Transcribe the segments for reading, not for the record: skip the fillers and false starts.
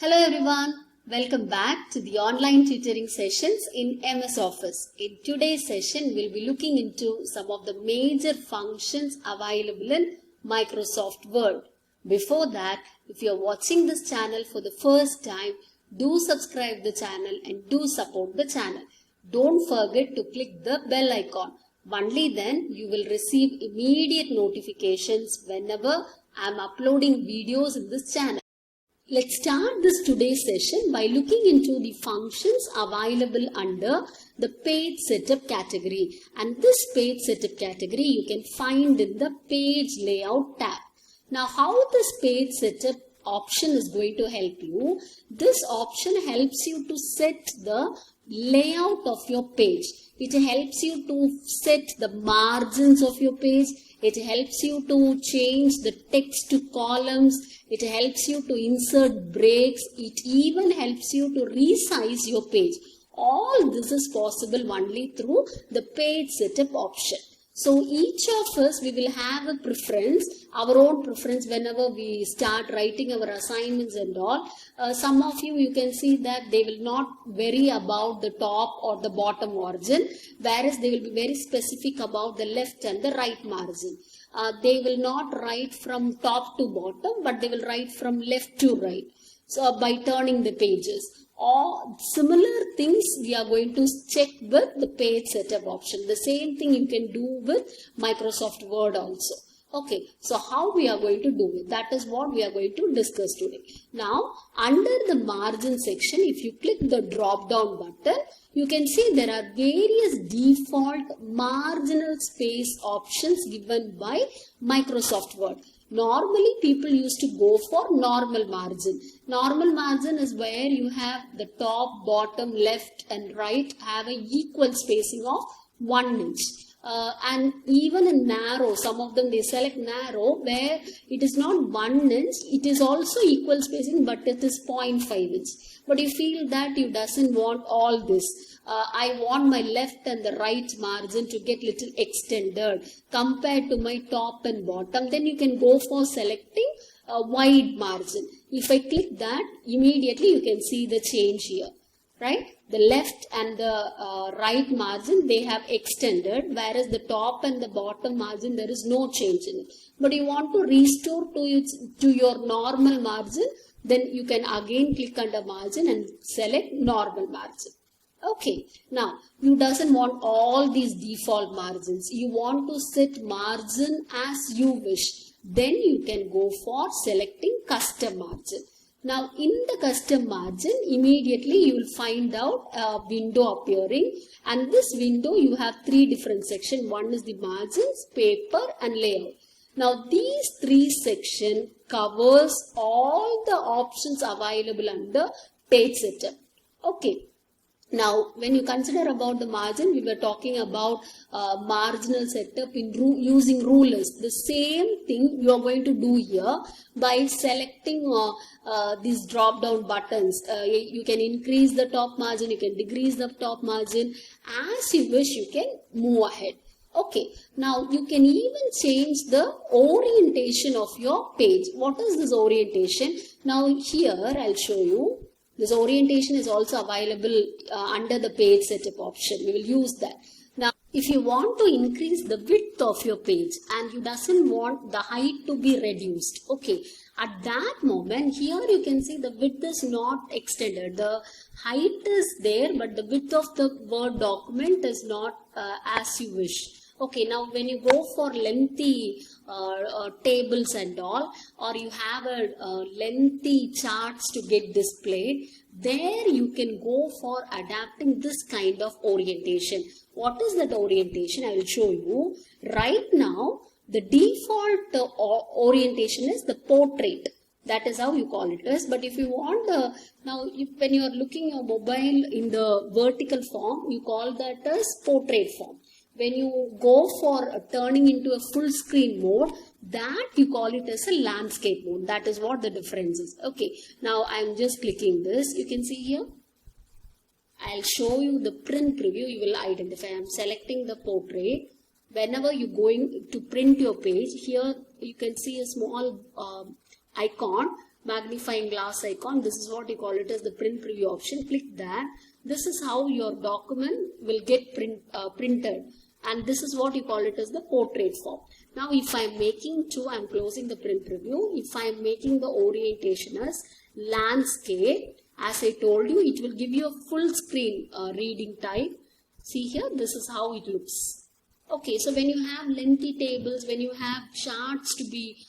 Hello everyone, welcome back to the online tutoring sessions in MS Office. In today's session, we'll be looking into some of the major functions available in Microsoft Word. Before that, if you're watching this channel for the first time, do subscribe the channel and do support the channel. Don't forget to click the bell icon. Only then you will receive immediate notifications whenever I'm uploading videos in this channel. Let's start this today's session by looking into the functions available under the page setup category. And this page setup category you can find in the page layout tab. Now how this page setup option is going to help you? This option helps you to set the layout of your page. It helps you to set the margins of your page. It helps you to change the text to columns. It helps you to insert breaks. It even helps you to resize your page. All this is possible only through the page setup option. So each of us, we will have a preference, our own preference whenever we start writing our assignments and all. Some of you can see that they will not vary about the top or the bottom margin, whereas they will be very specific about the left and the right margin. They will not write from top to bottom, but they will write from left to right. So by turning the pages. Or similar things we are going to check with the page setup option. The same thing you can do with Microsoft Word also. Okay, so how we are going to do it? That is what we are going to discuss today. Now, under the margin section, if you click the drop down button, you can see there are various default marginal space options given by Microsoft Word. Normally, people used to go for normal margin. Normal margin is where you have the top, bottom, left and right have an equal spacing of 1 inch. And even in narrow, some of them they select narrow where it is not 1 inch, it is also equal spacing but it is 0.5 inch. But you feel that you doesn't want all this. I want my left and the right margin to get little extended compared to my top and bottom. Then you can go for selecting a wide margin. If I click that, immediately you can see the change here. Right? The left and the right margin, they have extended, whereas the top and the bottom margin, there is no change in it. But you want to restore to your normal margin, then you can again click under margin and select normal margin. Okay, now you doesn't want all these default margins. You want to set margin as you wish. Then you can go for selecting custom margin. Now in the custom margin, immediately you will find out a window appearing, and this window you have 3 different sections. One is the margins, paper and layout. Now these 3 sections covers all the options available under page setup. Okay. Now, when you consider about the margin, we were talking about marginal setup in using rulers. The same thing you are going to do here by selecting these drop down buttons. You can increase the top margin, you can decrease the top margin. As you wish, you can move ahead. Okay, now you can even change the orientation of your page. What is this orientation? Now here I'll show you. This orientation is also available under the page setup option. We will use that. Now, if you want to increase the width of your page and you doesn't want the height to be reduced, okay, at that moment, here you can see the width is not extended. The height is there, but the width of the Word document is not as you wish. Okay, now when you go for lengthy tables and all, or you have a lengthy charts to get displayed, there you can go for adapting this kind of orientation. What is that orientation? I will show you. Right now, the default orientation is the portrait. That is how you call it as. But if you want when you are looking your mobile in the vertical form, you call that as portrait form. When you go for turning into a full screen mode, that you call it as a landscape mode. That is what the difference is. Okay, now I am just clicking this. You can see here. I'll show you the print preview. You will identify. I am selecting the portrait. Whenever you're going to print your page, here you can see a small icon. magnifying glass icon. This is what you call it as the print preview option. Click that. This is how your document will get printed. And this is what you call it as the portrait form. Now if I am making I am closing the print preview. If I am making the orientation as landscape, as I told you, it will give you a full screen reading type. See here, this is how it looks. Okay, so when you have lengthy tables, when you have charts to be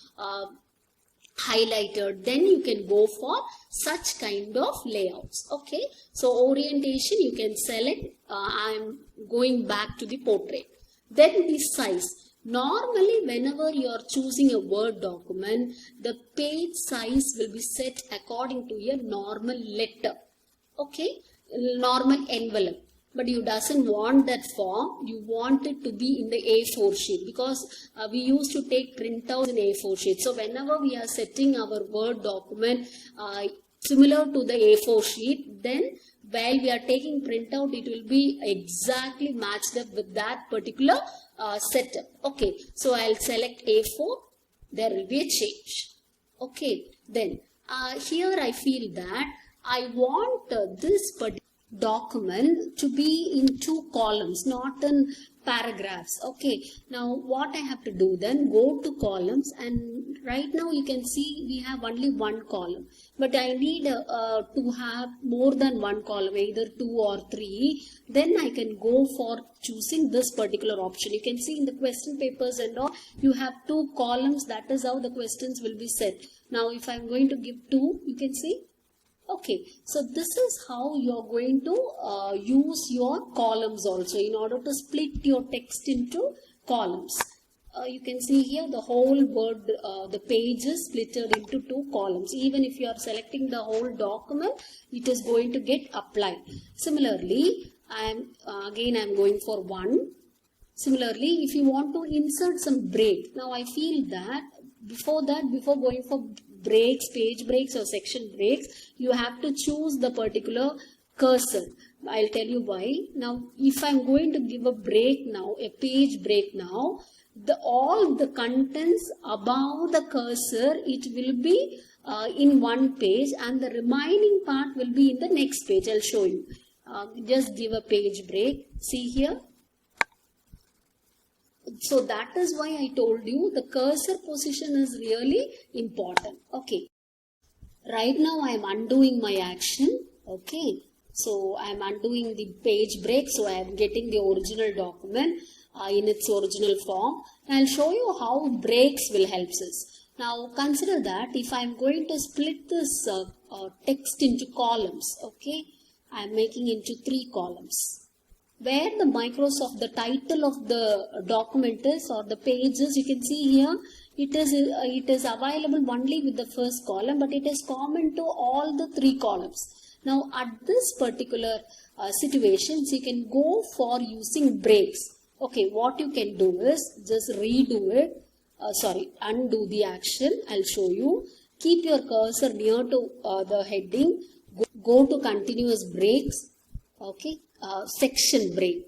highlighted, then you can go for such kind of layouts. Okay, so orientation you can select. I am going back to the portrait. Then the size. Normally whenever you are choosing a Word document, the page size will be set according to a normal letter. Okay, normal envelope. But you doesn't want that form. You want it to be in the A4 sheet, because we used to take printouts in A4 sheet. So whenever we are setting our Word document similar to the A4 sheet, then while we are taking printout, it will be exactly matched up with that particular setup. Okay, so I'll select A4. There will be a change. Okay, then here I feel that I want this particular document to be in 2 columns, not in paragraphs. Okay, now what I have to do then, go to columns, and right now you can see we have only 1 column, but I need to have more than 1 column, either 2 or 3. Then I can go for choosing this particular option. You can see in the question papers and all, you have 2 columns. That is how the questions will be set. Now if I am going to give 2, you can see. Okay, so this is how you are going to use your columns also, in order to split your text into columns. You can see here the whole word, the page is splitted into 2 columns. Even if you are selecting the whole document, it is going to get applied. Similarly, I am going for 1. Similarly, if you want to insert some break, now I feel that before going for breaks, page breaks or section breaks, you have to choose the particular cursor. I'll tell you why. Now, if I'm going to give a break now, a page break now, all the contents above the cursor, it will be in one page, and the remaining part will be in the next page. I'll show you. Just give a page break. See here. So that is why I told you the cursor position is really important. Okay. Right now I am undoing my action. Okay. So I am undoing the page break. So I am getting the original document in its original form. And I'll show you how breaks will help us. Now consider that if I am going to split this text into columns. Okay. I am making into 3 columns. Where the title of the document is, or the pages, you can see here, it is available only with the first column, but it is common to all the 3 columns. Now at this particular situations, you can go for using breaks. Okay, what you can do is just undo the action. I'll show you. Keep your cursor near to the heading. Go to continuous breaks. Okay. Section break,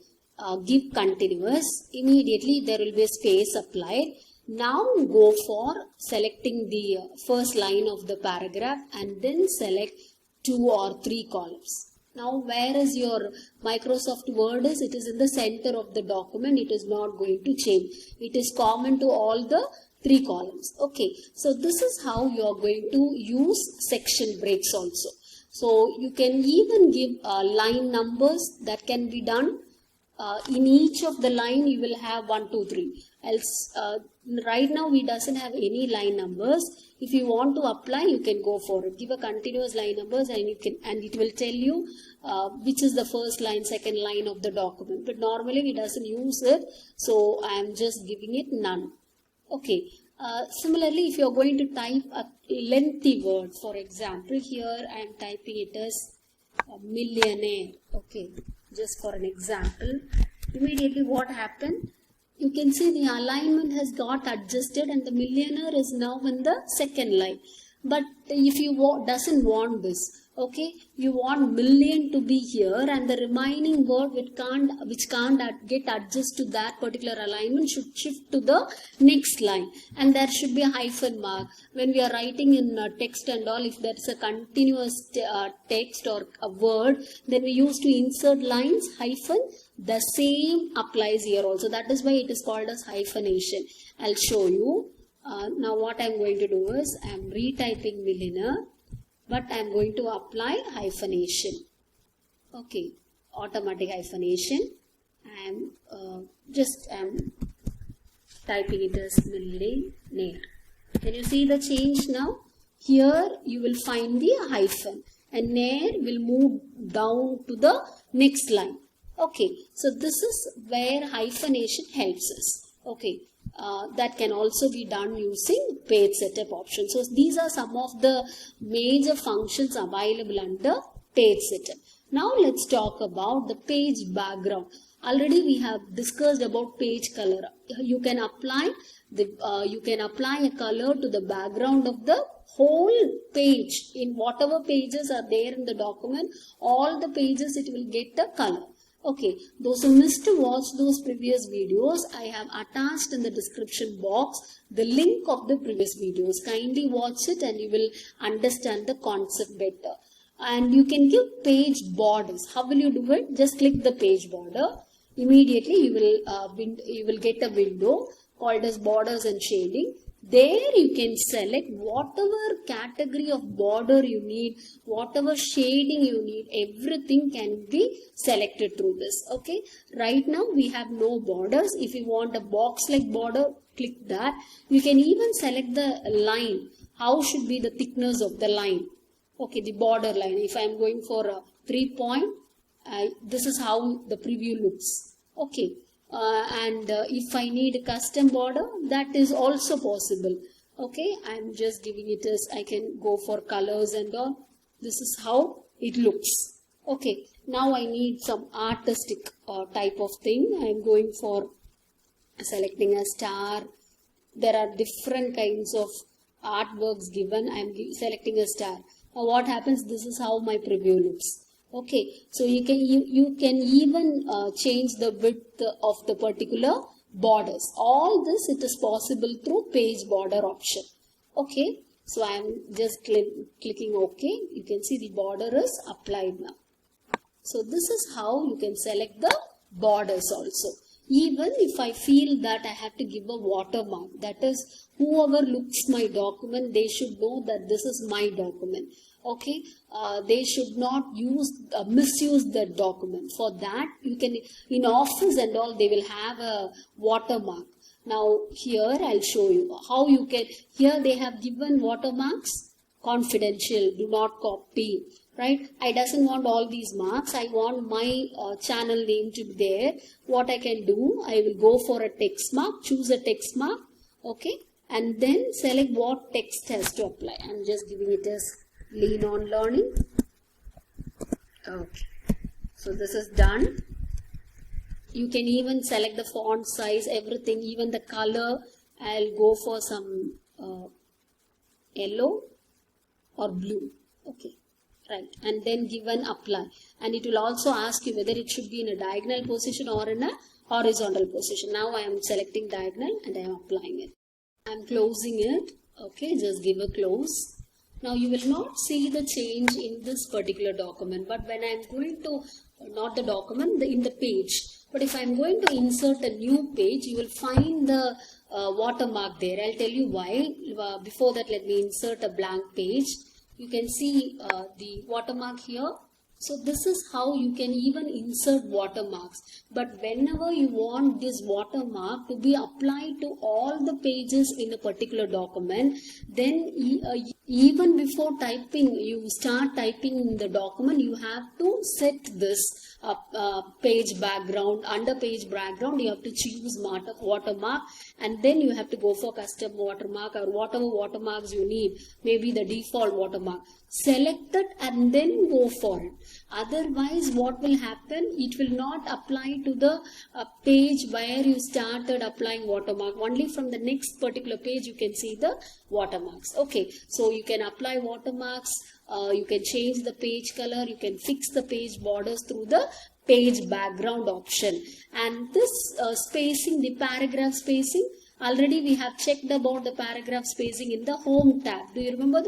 give continuous, immediately there will be a space applied. Now go for selecting the first line of the paragraph and then select 2 or 3 columns. Now where is your Microsoft Word is, it is in the center of the document, it is not going to change. It is common to all the 3 columns. Okay, so this is how you are going to use section breaks also. So you can even give line numbers that can be done. In each of the line you will have 1, 2, 3. Else, right now we doesn't have any line numbers. If you want to apply, you can go for it. Give a continuous line numbers and it will tell you which is the first line, second line of the document. But normally we doesn't use it, so I am just giving it none. Okay. Similarly, if you are going to type a lengthy word, for example, here I am typing it as millionaire. Okay, just for an example. Immediately what happened? You can see the alignment has got adjusted and the millionaire is now in the second line. But if you doesn't want this, Okay, you want million to be here, and the remaining word which can't get adjusted to that particular alignment should shift to the next line, and there should be a hyphen mark. When we are writing in text and all, if there is a continuous text or a word, then we used to insert lines hyphen. The same applies here also. That is why it is called as hyphenation. I'll show you. Now what I'm going to do is I'm retyping milliner, but I'm going to apply hyphenation. Okay, automatic hyphenation. I'm typing it as millionaire. Can you see the change now? Here you will find the hyphen, and nair will move down to the next line. Okay, so this is where hyphenation helps us. Okay, that can also be done using page setup option. So these are some of the major functions available under page setup. Now let's talk about the page background. Already we have discussed about page color. You can apply a color to the background of the whole page. In whatever pages are there in the document, all the pages it will get the color. Okay, those who missed to watch those previous videos, I have attached in the description box the link of the previous videos. Kindly watch it and you will understand the concept better. And you can give page borders. How will you do it? Just click the page border. Immediately you will get a window called as borders and shading. There you can select whatever category of border you need, whatever shading you need, everything can be selected through this. Okay, right now we have no borders. If you want a box like border, click that. You can even select the line. How should be the thickness of the line? Okay, the border line. If I am going for a 3 point, this is how the preview looks. Okay. If I need a custom border, that is also possible. Okay, I'm just giving it as I can go for colors and all. This is how it looks. Okay, now I need some artistic type of thing. I'm going for selecting a star. There are different kinds of artworks given. I'm selecting a star. Now what happens? This is how my preview looks. Okay, so you can even change the width of the particular borders. All this it is possible through page border option. Okay, so I am just clicking OK. You can see the border is applied now. So this is how you can select the borders also. Even if I feel that I have to give a watermark, that is, whoever looks my document, they should know that this is my document. Okay, they should not misuse the document. For that, you can, in office and all, they will have a watermark. Now here I'll show you how you can. Here they have given watermarks, confidential, do not copy. Right? I doesn't want all these marks. I want my channel name to be there. What I can do, I will go for a text mark, choose a text mark. Okay, and then select what text has to apply. I'm just giving it as Lean on Learning. Okay, so this is done. You can even select the font size, everything, even the color. I'll go for some yellow or blue. Okay, right, and then give an apply. And it will also ask you whether it should be in a diagonal position or in a horizontal position. Now I am selecting diagonal and I am applying it. I am closing it. Okay, just give a close. Now you will not see the change in this particular document, but when I am going to, not the document, in the page, but if I am going to insert a new page, you will find the watermark there. I'll tell you why. Before that, let me insert a blank page. You can see the watermark here. So this is how you can even insert watermarks. But whenever you want this watermark to be applied to all the pages in a particular document, then even before typing, you start typing in the document, you have to set this page background. Under page background, you have to choose watermark, and then you have to go for custom watermark or whatever watermarks you need. Maybe the default watermark. Select it and then go for it. Otherwise, what will happen? It will not apply to the page where you started applying watermark. Only from the next particular page you can see the watermarks. Okay, so you can apply watermarks, you can change the page color, you can fix the page borders through the page background option. And this spacing, the paragraph spacing, already we have checked about the paragraph spacing in the home tab. Do you remember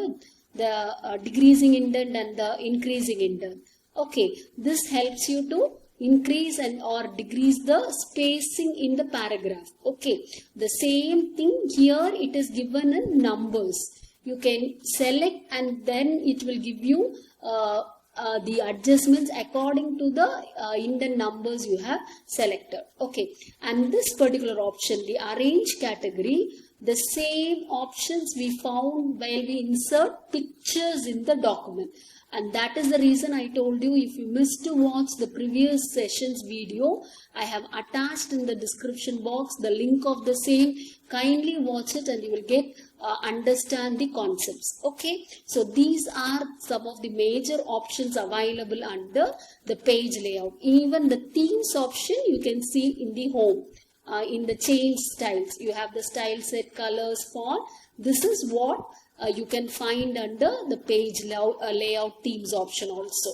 the decreasing indent and the increasing indent? Okay, this helps you to increase and or decrease the spacing in the paragraph. Okay, the same thing here, it is given in numbers. You can select and then it will give you the adjustments according to the indent numbers you have selected. Okay, and this particular option, the arrange category, the same options we found while we insert pictures in the document. And that is the reason I told you, if you missed to watch the previous sessions video, I have attached in the description box the link of the same. Kindly watch it and you will get understand the concepts. Okay, so these are some of the major options available under the page layout. Even the themes option you can see in the home. In the change styles, you have the style set, colors, font. This is what you can find under the page layout themes option also.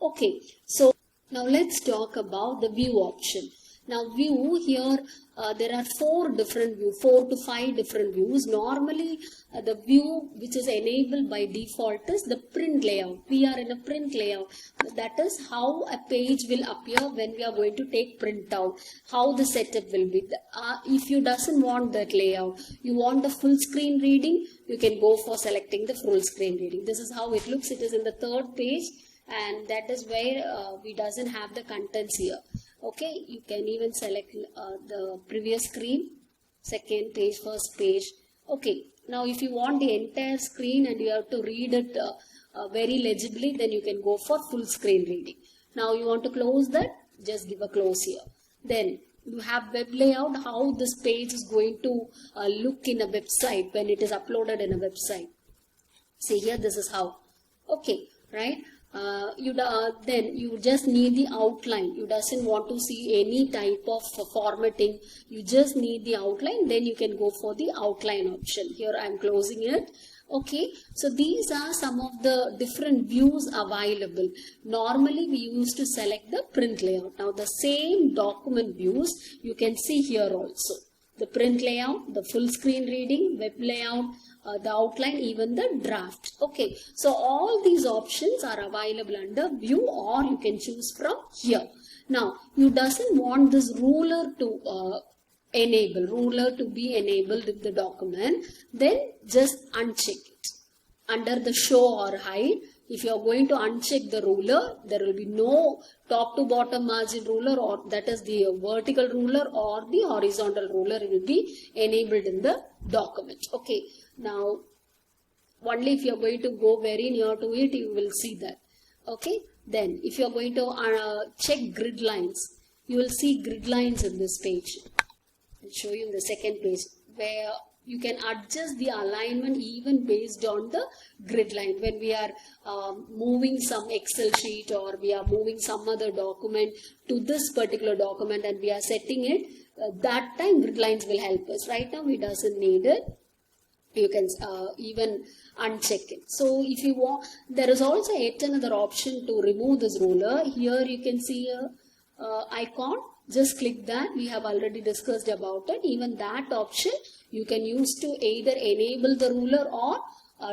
Okay, so now let's talk about the view option. Now view here, there are 4 to 5 different views. Normally the view which is enabled by default is the print layout. We are in a print layout. That is how a page will appear when we are going to take print out. How the setup will be. If you doesn't want that layout, you want the full screen reading, you can go for selecting the full screen reading. This is how it looks. It is in the 3rd page and that is where we doesn't have the contents here. Okay, you can even select the previous screen, 2nd page, 1st page. Okay, now if you want the entire screen and you have to read it very legibly, then you can go for full screen reading. Now you want to close that, just give a close here. Then you have web layout, how this page is going to look in a website when it is uploaded in a website. See here, this is how. Okay, right? Then you just need the outline. You doesn't want to see any type of formatting. You just need the outline. Then you can go for the outline option. Here I am closing it. Okay, so these are some of the different views available. Normally we used to select the print layout. Now the same document views you can see here also. The print layout, the full screen reading, web layout, the outline, even the draft. Okay, so all these options are available under view or you can choose from here. Now you doesn't want this ruler to be enabled in the document, then just uncheck it. Under the show or hide, if you are going to uncheck the ruler, there will be no top to bottom margin ruler, or that is the vertical ruler or the horizontal ruler. It will be enabled in the document. Okay, now only if you are going to go very near to it, you will see that. Okay, then if you are going to check grid lines, you will see grid lines in this page. I'll show you in the 2nd page where you can adjust the alignment even based on the grid line. When we are moving some Excel sheet or we are moving some other document to this particular document and we are setting it, that time grid lines will help us. Right now we doesn't need it. You can even uncheck it. So if you want, there is also yet another option to remove this ruler. Here you can see a icon. Just click that. We have already discussed about it. Even that option you can use to either enable the ruler or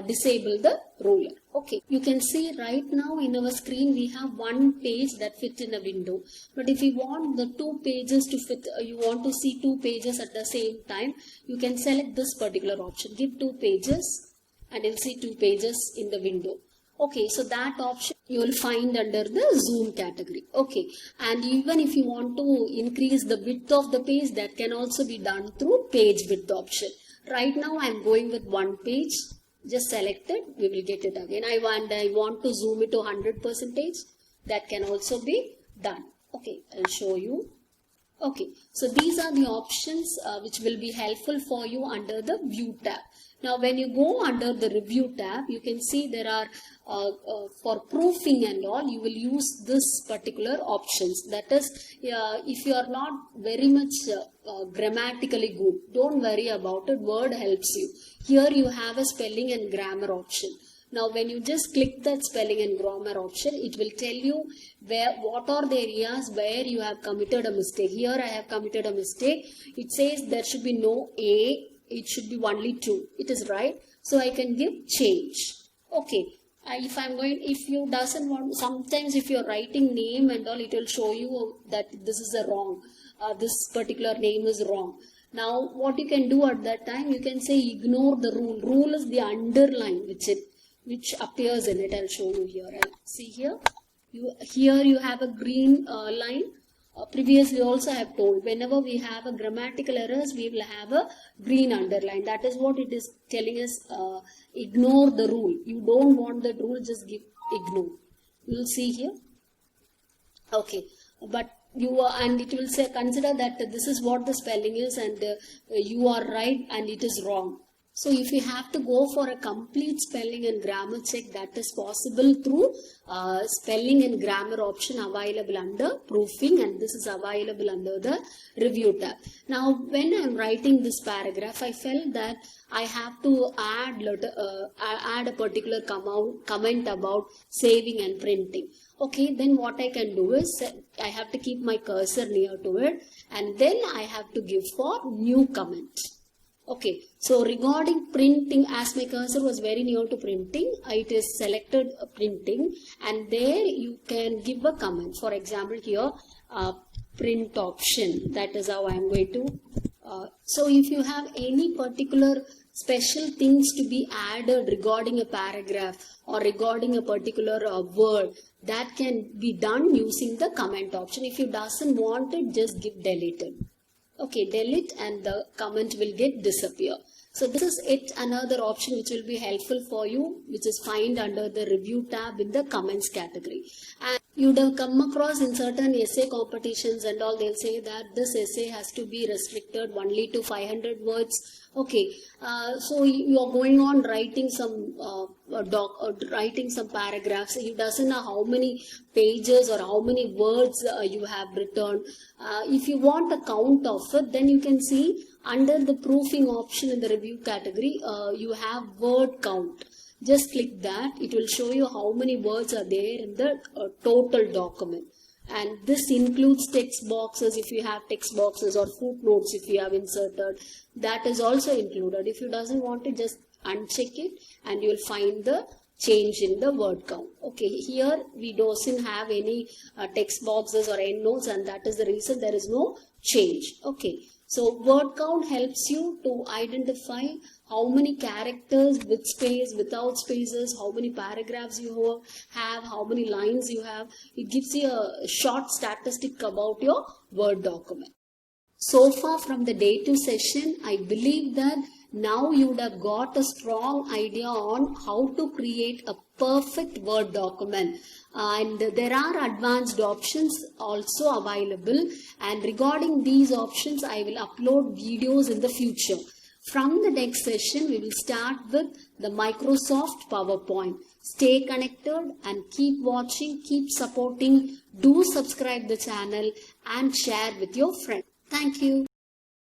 disable the ruler. Okay, you can see right now in our screen we have 1 page that fits in a window. But if you want the 2 pages to fit, you want to see 2 pages at the same time, you can select this particular option. Give 2 pages and you'll see 2 pages in the window. Okay, so that option you will find under the zoom category. Okay, and even if you want to increase the width of the page, that can also be done through page width option. Right now I am going with 1 page. Just select it, we will get it again. I want to zoom it to 100%. That can also be done. Okay, I'll show you. Okay, so these are the options which will be helpful for you under the View tab. Now when you go under the Review tab, you can see there are for proofing and all, you will use this particular options. That is, if you are not very much grammatically good, don't worry about it. Word helps you. Here you have a spelling and grammar option. Now when you just click that spelling and grammar option, it will tell you what are the areas where you have committed a mistake. Here I have committed a mistake. It says there should be no A, it should be only 2. It is right. So I can give change. Okay. If you doesn't want, sometimes if you're writing name and all, it will show you that this is a wrong. This particular name is wrong. Now what you can do at that time, you can say ignore the rule. Rule is the underline which appears in it. I'll show you here. See here. Here you have a green line. Previously also I have told, whenever we have a grammatical errors, we will have a green underline. That is what it is telling us, ignore the rule. You don't want the rule, just give ignore. You will see here. Okay, but and it will say consider that this is what the spelling is and you are right and it is wrong. So if you have to go for a complete spelling and grammar check, that is possible through spelling and grammar option available under proofing, and this is available under the Review tab. Now when I am writing this paragraph, I felt that I have to add a particular comment about saving and printing. Okay, then what I can do is I have to keep my cursor near to it and then I have to give for new comment. Okay, so regarding printing, as my cursor was very near to printing, it is selected printing, and there you can give a comment. For example, here print option. That is how I am going to. So if you have any particular special things to be added regarding a paragraph or regarding a particular word, that can be done using the comment option. If you doesn't want it, just give deleted. Okay, delete and the comment will get disappear. So this is another option which will be helpful for you, which is found under the Review tab in the comments category. And you would have come across in certain essay competitions and all, they'll say that this essay has to be restricted only to 500 words. Okay, so you are going on writing some writing some paragraphs. You doesn't know how many pages or how many words you have written. If you want a count of it, then you can see under the proofing option in the Review category, you have word count. Just click that. It will show you how many words are there in the total document. And this includes text boxes if you have text boxes, or footnotes if you have inserted. That is also included. If you doesn't want it, just uncheck it and you will find the change in the word count. Okay, here we doesn't have any text boxes or endnotes, and that is the reason there is no change. Okay, so word count helps you to identify how many characters with space, without spaces, how many paragraphs you have, how many lines you have. It gives you a short statistic about your Word document. So far from the day 2 session, I believe that now you would have got a strong idea on how to create a perfect Word document. And there are advanced options also available. And regarding these options, I will upload videos in the future. From the next session, we will start with the Microsoft PowerPoint. Stay connected and keep watching, keep supporting. Do subscribe the channel and share with your friends. Thank you.